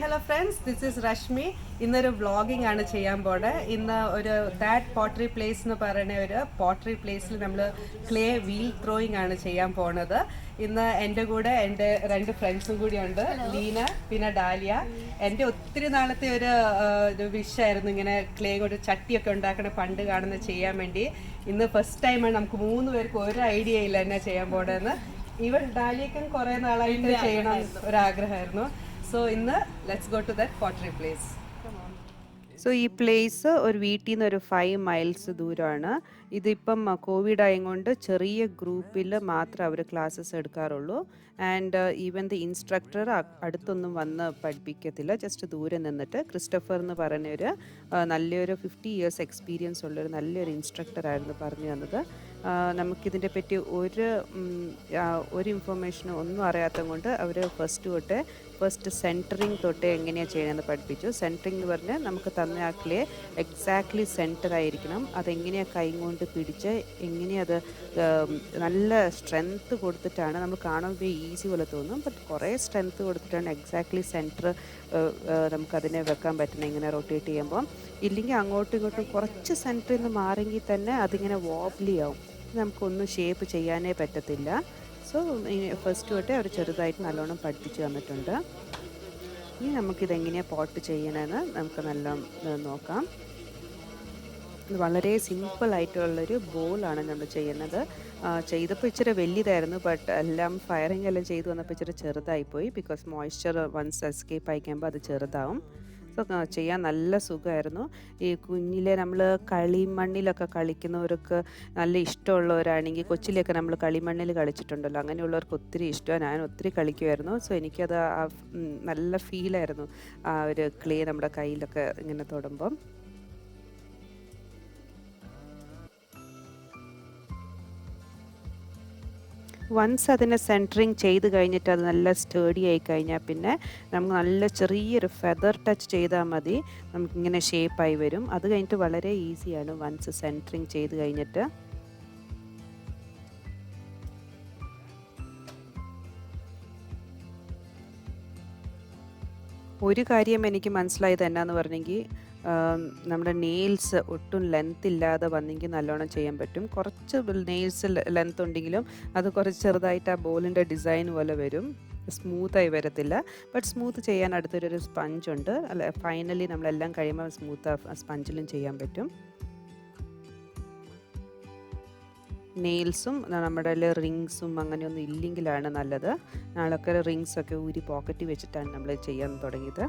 hello friends, this is Rashmi. ഇന്നൊരു vlogging ആണ് ചെയ്യാൻ പോണത്. ഇന്ന് ഒരു ദാറ്റ് പോട്ടറി പ്ലേസ് എന്ന് പറയുന്ന ഒരു പോട്ടറി പ്ലേസിൽ നമ്മൾ ക്ലേ വീൽ ത്രോയിങ് ആണ് ചെയ്യാൻ പോണത്. ഇന്ന് എൻ്റെ കൂടെ എൻ്റെ രണ്ട് ഫ്രണ്ട്സും കൂടി ഉണ്ട്, ലീന പിന്നെ ഡാലിയ. എൻ്റെ ഒത്തിരി നാളത്തെ ഒരു വിഷായിരുന്നു ഇങ്ങനെ ക്ലേ കൊണ്ട് ചട്ടിയൊക്കെ ഉണ്ടാക്കണ പണ്ട് കാണുന്ന ചെയ്യാൻ വേണ്ടി. ഇന്ന് ഫസ്റ്റ് ടൈമാണ്. നമുക്ക് 3 പേർക്ക് ഒരു ഐഡിയ ഇല്ല എന്നാ ചെയ്യാൻ പോണതെന്ന്. ഈവൻ ഡാലിയക്കും കുറേ നാളായിട്ട് ചെയ്യണം ഒരാഗ്രഹമായിരുന്നു. സോ ഇന്ന് let's go to that pottery place. So ഈ പ്ലേസ് ഒരു വീട്ടിൽ നിന്ന് ഒരു 5 മൈൽസ് ദൂരമാണ്. ഇതിപ്പം കോവിഡ് ആയതുകൊണ്ട് ചെറിയ ഗ്രൂപ്പിൽ മാത്രമേ അവർ ക്ലാസ്സസ് എടുക്കാറുള്ളൂ. ആൻഡ് ഈവൻ ദി ഇൻസ്ട്രക്ടർ അടുത്തൊന്നും വന്ന് പഠിപ്പിക്കത്തില്ല, ജസ്റ്റ് ദൂരെ നിന്നിട്ട്. ക്രിസ്റ്റഫർ എന്ന് പറഞ്ഞൊരു നല്ലൊരു 50 ഇയേഴ്സ് എക്സ്പീരിയൻസ് ഉള്ളൊരു നല്ലൊരു ഇൻസ്ട്രക്ടറായിരുന്നു പറഞ്ഞു തന്നത്. നമുക്കിതിൻ്റെ പറ്റി ഒരു ഇൻഫർമേഷനും ഒന്നും അറിയാത്തത് കൊണ്ട് അവർ ഫസ്റ്റ് സെൻറ്ററിങ് തൊട്ടേ എങ്ങനെയാണ് ചെയ്യണമെന്ന് പഠിപ്പിച്ചു. സെൻറ്ററിങ് എന്ന് പറഞ്ഞാൽ നമുക്ക് തന്ന ആ ക്ലേ എക്സാക്ട്ലി സെൻറ്ററായിരിക്കണം. അതെങ്ങനെയാണ് കൈ കൊണ്ട് പിടിച്ച് എങ്ങനെയത് നല്ല സ്ട്രെങ്ത്ത് കൊടുത്തിട്ടാണ്, നമ്മൾ കാണുമ്പോൾ ഈസി പോലെ തോന്നും, ബട്ട് കുറേ സ്ട്രെങ്ത്ത് കൊടുത്തിട്ടാണ് എക്സാക്ട്ലി സെൻറ്റർ നമുക്കതിനെ വെക്കാൻ പറ്റണം ഇങ്ങനെ റൊട്ടേറ്റ് ചെയ്യുമ്പോൾ. ഇല്ലെങ്കിൽ അങ്ങോട്ടും ഇങ്ങോട്ടും കുറച്ച് സെൻറ്ററിൽ നിന്ന് മാറിയെങ്കിൽ തന്നെ അതിങ്ങനെ വോബ്ലി ആവും, നമുക്കൊന്നും ഷേപ്പ് ചെയ്യാനേ പറ്റത്തില്ല. സോ ഫസ്റ്റ് തൊട്ടേ അവർ ചെറുതായിട്ട് നല്ലോണം പഠിപ്പിച്ച് തന്നിട്ടുണ്ട്. ഇനി നമുക്കിതെങ്ങനെയാണ് പോട്ട് ചെയ്യണമെന്ന് നമുക്ക് നല്ല നോക്കാം. ഇത് വളരെ സിമ്പിളായിട്ടുള്ളൊരു ബോളാണ് നമ്മൾ ചെയ്യുന്നത്. ചെയ്തപ്പോൾ ഇച്ചിരി വലിയതായിരുന്നു, ബട്ട് എല്ലാം ഫയറിങ് എല്ലാം ചെയ്ത് വന്നപ്പോൾ ഇച്ചിരി ചെറുതായിപ്പോയി. ബിക്കോസ് മോയ്സ്ചർ വൺസ് എസ്കേപ്പ് ആയിക്കുമ്പോൾ അത് ചെറുതാവും. സോ ചെയ്യാൻ നല്ല സുഖമായിരുന്നു. ഈ കുഞ്ഞിലെ നമ്മൾ കളിമണ്ണിലൊക്കെ കളിക്കുന്നവർക്ക് നല്ല ഇഷ്ടമുള്ളവരാണെങ്കിൽ, കൊച്ചിലെയൊക്കെ നമ്മൾ കളിമണ്ണിൽ കളിച്ചിട്ടുണ്ടല്ലോ, അങ്ങനെയുള്ളവർക്ക് ഒത്തിരി ഇഷ്ടമാണ്. ഞാൻ ഒത്തിരി കളിക്കുമായിരുന്നു. സോ എനിക്കത് നല്ല ഫീലായിരുന്നു ആ ഒരു ക്ലേ നമ്മുടെ കയ്യിലൊക്കെ ഇങ്ങനെ തൊടുമ്പം. വൺസ് അതിനെ സെൻറ്ററിങ് ചെയ്ത് കഴിഞ്ഞിട്ട് അത് നല്ല സ്റ്റേഡി ആയി കഴിഞ്ഞാൽ പിന്നെ നമുക്ക് നല്ല ചെറിയൊരു ഫെദർ ടച്ച് ചെയ്താൽ മതി, നമുക്കിങ്ങനെ ഷേപ്പായി വരും. അത് കഴിഞ്ഞിട്ട് വളരെ ഈസിയാണ് വൺസ് സെൻറ്ററിങ് ചെയ്ത് കഴിഞ്ഞിട്ട്. ഒരു കാര്യം എനിക്ക് മനസ്സിലായത് എന്നാന്ന് പറഞ്ഞെങ്കിൽ, നമ്മുടെ നെയിൽസ് ഒട്ടും ലെങ്ത് ഇല്ലാതെ വന്നെങ്കിൽ നല്ലോണം ചെയ്യാൻ പറ്റും. കുറച്ച് നെയിൽസ് ലെങ്ത് ഉണ്ടെങ്കിലും അത് കുറച്ച് ചെറുതായിട്ട് ആ ബോളിൻ്റെ ഡിസൈൻ പോലെ വരും, സ്മൂത്തായി വരത്തില്ല. ബട്ട് സ്മൂത്ത് ചെയ്യാൻ അടുത്തൊരു സ്പഞ്ചുണ്ട്. അല്ല, ഫൈനലി നമ്മളെല്ലാം കഴിയുമ്പോൾ സ്മൂത്ത് സ്പഞ്ചിലും ചെയ്യാൻ പറ്റും. നെയിൽസും നമ്മുടെ റിങ്സും അങ്ങനെയൊന്നും ഇല്ലെങ്കിലാണ് നല്ലത്. നാളൊക്കെ റിങ്സൊക്കെ ഊരി പോക്കറ്റിൽ വെച്ചിട്ടാണ് നമ്മൾ ചെയ്യാൻ തുടങ്ങിയത്.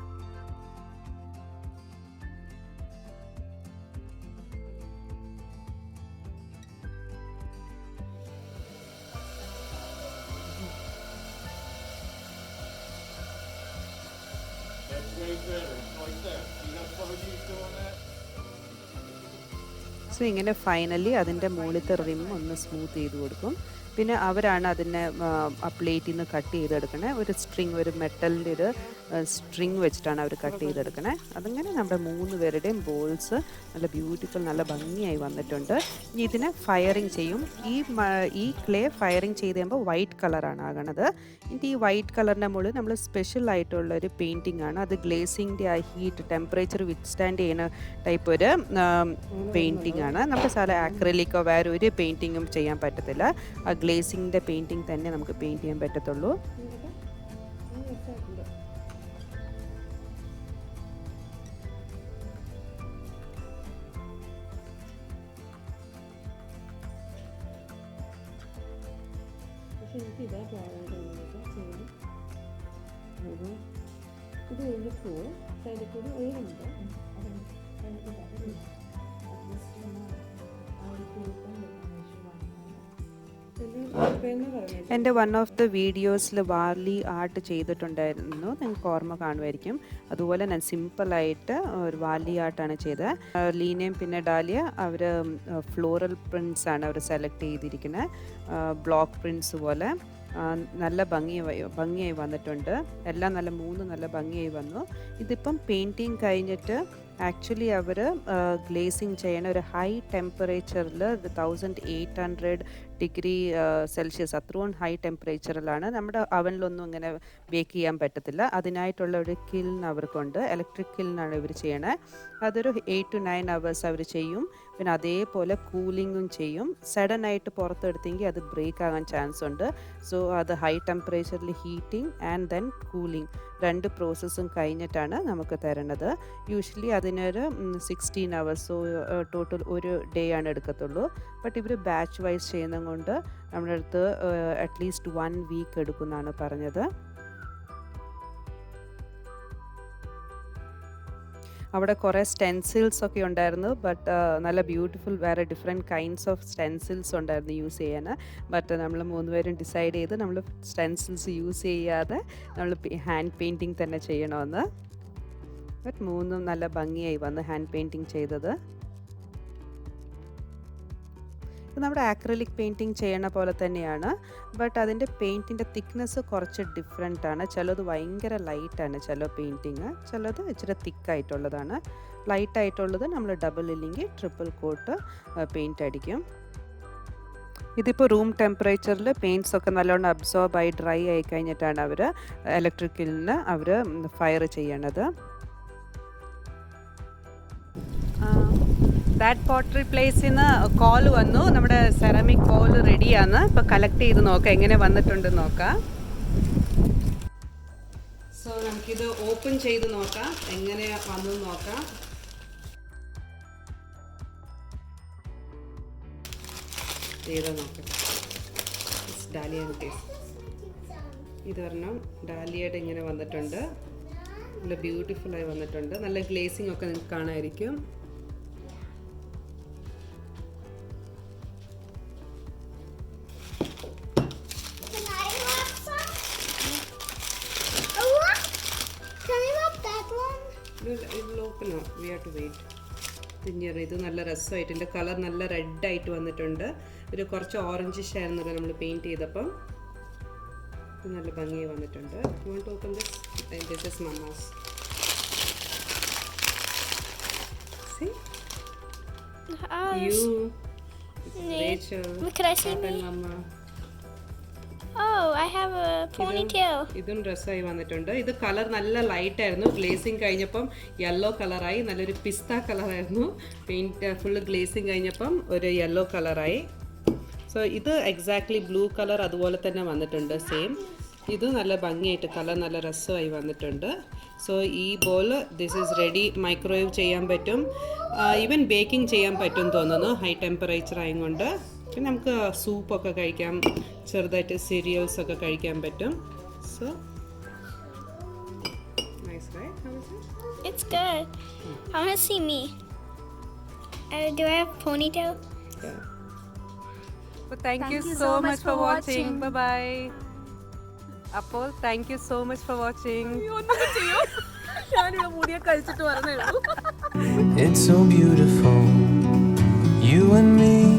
സോ ഇങ്ങനെ ഫൈനലി അതിൻ്റെ മുകളിലത്തെ റിം ഒന്ന് സ്മൂത്ത് ചെയ്ത് കൊടുക്കും. പിന്നെ അവരാണ് അതിനെ ആ പ്ലേറ്റിൽ നിന്ന് കട്ട് ചെയ്തെടുക്കണേ. ഒരു മെറ്റലിൻ്റെ ഒരു സ്ട്രിങ് വെച്ചിട്ടാണ് അവർ കട്ട് ചെയ്തെടുക്കണേ. അതങ്ങനെ നമ്മുടെ 3 പേരുടെയും ബോൾസ് നല്ല ബ്യൂട്ടിഫുൾ, നല്ല ഭംഗിയായി വന്നിട്ടുണ്ട്. ഇനി ഇതിനെ ഫയറിങ് ചെയ്യും. ഈ ക്ലേ ഫയറിങ് ചെയ്ത് കഴിയുമ്പോൾ വൈറ്റ് കളറാണ് ആകണത്. എന്നിട്ട് ഈ വൈറ്റ് കളറിൻ്റെ മുകളിൽ നമ്മൾ സ്പെഷ്യൽ ആയിട്ടുള്ളൊരു പെയിൻറ്റിംഗ് ആണ്. അത് ഗ്ലേസിങ്ങിൻ്റെ ആ ഹീറ്റ് ടെമ്പറേച്ചർ വിത്ത്സ്റ്റാൻഡ് ചെയ്യുന്ന ടൈപ്പ് ഒരു പെയിൻറ്റിംഗ് ആണ്. നമുക്ക് സാധാരണ ആക്രിലിക്കോ വേറെ ഒരു പെയിൻറ്റിങ്ങും ചെയ്യാൻ പറ്റത്തില്ല. ആ ഗ്ലേസിങ്ങിൻ്റെ പെയിൻറ്റിങ് തന്നെ നമുക്ക് പെയിൻറ്റ് ചെയ്യാൻ പറ്റത്തുള്ളൂ. ഇത് എഴുപ്പോ സൈഡിൽ കൂടി ഒഴിവുണ്ട്. എൻ്റെ വൺ ഓഫ് ദ വീഡിയോസിൽ വാർലി ആർട്ട് ചെയ്തിട്ടുണ്ടായിരുന്നു, നിങ്ങൾക്ക് ഓർമ്മ കാണുമായിരിക്കും. അതുപോലെ ഞാൻ സിമ്പിളായിട്ട് ഒരു വാർലി ആർട്ടാണ് ചെയ്തത്. ലീനയും പിന്നെ ഡാലിയ അവർ ഫ്ലോറൽ പ്രിൻറ്റ്സ് ആണ് അവർ സെലക്ട് ചെയ്തിരിക്കുന്നത്, ബ്ലോക്ക് പ്രിൻറ്റ്സ് പോലെ. നല്ല ഭംഗിയായി വന്നിട്ടുണ്ട്. എല്ലാം നല്ല ഭംഗിയായി വന്നു. ഇതിപ്പം പെയിൻറ്റിങ് കഴിഞ്ഞിട്ട് ആക്ച്വലി അവർ ഗ്ലേസിങ് ചെയ്യണ ഒരു ഹൈ ടെമ്പറേച്ചറിൽ 1800 ഡിഗ്രി സെൽഷ്യസ് അത്രയും ഹൈ ടെമ്പറേച്ചറിലാണ്. നമ്മുടെ അവനിലൊന്നും ഇങ്ങനെ ബേക്ക് ചെയ്യാൻ പറ്റത്തില്ല. അതിനായിട്ടുള്ള ഒരു കിൽൻ അവർക്കുണ്ട്. ഇലക്ട്രിക് കിൽനാണ് ഇവർ ചെയ്യണേ. അതൊരു 8 to 9 hours അവർ ചെയ്യും. പിന്നെ അതേപോലെ കൂളിങ്ങും ചെയ്യും. സഡനായിട്ട് പുറത്തെടുത്തെങ്കിൽ അത് ബ്രേക്ക് ആകാൻ ചാൻസ് ഉണ്ട്. സോ അത് ഹൈ ടെമ്പറേച്ചറിൽ ഹീറ്റിംഗ് ആൻഡ് ദെൻ കൂളിംഗ് 2 പ്രോസസ്സും കഴിഞ്ഞിട്ടാണ് നമുക്ക് തരണത്. യൂഷ്വലി അതിനൊരു 16 hours, സോ ടോട്ടൽ ഒരു ഡേ ആണ് എടുക്കത്തുള്ളൂ. ബട്ട് ഇവർ ബാച്ച് വൈസ് ചെയ്യുന്നത് കൊണ്ട് നമ്മുടെ അടുത്ത് അറ്റ്ലീസ്റ്റ് 1 week എടുക്കുമെന്നാണ് പറഞ്ഞത്. അവിടെ കുറേ സ്റ്റെൻസിൽസ് ഒക്കെ ഉണ്ടായിരുന്നു. ബട്ട് നല്ല ബ്യൂട്ടിഫുൾ വേറെ ഡിഫറെൻറ്റ് കൈൻഡ്സ് ഓഫ് സ്റ്റെൻസിൽസ് ഉണ്ടായിരുന്നു യൂസ് ചെയ്യാൻ. ബട്ട് നമ്മൾ 3 പേരും ഡിസൈഡ് ചെയ്ത് നമ്മൾ സ്റ്റെൻസിൽസ് യൂസ് ചെയ്യാതെ നമ്മൾ ഹാൻഡ് പെയിൻറ്റിങ് തന്നെ ചെയ്യണമെന്ന്. ബട്ട് 3 നല്ല ഭംഗിയായി വന്ന് ഹാൻഡ് പെയിൻറ്റിങ് ചെയ്തത്. നമ്മുടെ ആക്രിലിക് പെയിൻറ്റിങ് ചെയ്യണ പോലെ തന്നെയാണ്. ബട്ട് അതിൻ്റെ പെയിൻറ്റിൻ്റെ തിക്നെസ് കുറച്ച് ഡിഫറെൻ്റ് ആണ്. ചിലത് ഭയങ്കര ലൈറ്റാണ് ചില പെയിൻറ്റിങ്, ചിലത് ഇച്ചിരി തിക്കായിട്ടുള്ളതാണ്. ലൈറ്റായിട്ടുള്ളത് നമ്മൾ ഡബിൾ ഇല്ലെങ്കിൽ ട്രിപ്പിൾ കോട്ട് പെയിൻറ്റ് അടിക്കും. ഇതിപ്പോൾ റൂം ടെമ്പറേച്ചറിൽ പെയിൻറ്റ്സ് ഒക്കെ നല്ലോണം അബ്സോർബായി ഡ്രൈ ആയി കഴിഞ്ഞിട്ടാണ് അവർ ഇലക്ട്രിക്കലിന് അവർ ഫയർ ചെയ്യണത്. ദാറ്റ് പോട്ടറി പ്ലേസിൽ നിന്ന് കോൾ വന്നു, നമ്മുടെ സെറാമിക് ബോൾ റെഡിയാണ്. ഇപ്പോൾ കളക്ട് ചെയ്ത് നോക്കാം എങ്ങനെ വന്നിട്ടുണ്ടെന്ന് നോക്കാം. സോ നമുക്കിത് ഓപ്പൺ ചെയ്ത് നോക്കാം എങ്ങനെ വന്നു നോക്കാം. ചെയ്ത് നോക്കാം. ഡാലിയ ഇത് പറഞ്ഞാൽ ഡാലിയയുടെ ഇങ്ങനെ വന്നിട്ടുണ്ട്. നല്ല ബ്യൂട്ടിഫുള്ളായി വന്നിട്ടുണ്ട്. നല്ല ഗ്ലേസിംഗ് ഒക്കെ നിങ്ങൾക്ക് കാണാമായിരിക്കും. ഇത് നല്ല രസമായിട്ട് എൻ്റെ കളർ നല്ല റെഡായിട്ട് വന്നിട്ടുണ്ട്. ഒരു കുറച്ച് ഓറഞ്ചിഷ് ആയിരുന്നല്ലോ നമ്മൾ പെയിൻറ്റ് ചെയ്തപ്പം. ഇത് നല്ല ഭംഗിയായി വന്നിട്ടുണ്ട്. You want to open this? This is Mama's. See? You, Rachel, Can I see Papa me? and Mama. Oh, I have a ponytail. ഇതും ഡ്രസ്സായി വന്നിട്ടുണ്ട്. ഇത് കളർ നല്ല ലൈറ്റ് ആയിരുന്നു. ഗ്ലേസിങ് കഴിഞ്ഞപ്പം യെല്ലോ കളറായി. നല്ലൊരു പിസ്ത കളറായിരുന്നു. പെയിൻറ്റ് ഫുള്ള് ഗ്ലേസിങ് കഴിഞ്ഞപ്പം ഒരു യെല്ലോ കളറായി. സോ ഇത് എക്സാക്ട്ലി ബ്ലൂ കളർ അതുപോലെ തന്നെ വന്നിട്ടുണ്ട് സെയിം. ഇത് നല്ല ഭംഗിയായിട്ട് കളർ നല്ല രസമായി വന്നിട്ടുണ്ട്. സോ ഈ ball this is ready. Microwave ചെയ്യാൻ പറ്റും, ഈവൻ ബേക്കിംഗ് ചെയ്യാൻ പറ്റും തോന്നുന്നു ഹൈ ടെമ്പറേച്ചർ ആയതുകൊണ്ട്. പിന്നെ നമുക്ക് സൂപ്പൊക്കെ കഴിക്കാം, ചെറുതായിട്ട് സീരിയൽസ് ഒക്കെ കഴിക്കാൻ പറ്റും. So nice, right? How is it? It's good. I want to see me. Do I have a ponytail? Yeah. Well, thank you so much for watching. Bye bye. Apol, thank you so much for watching. It's so beautiful, you and me.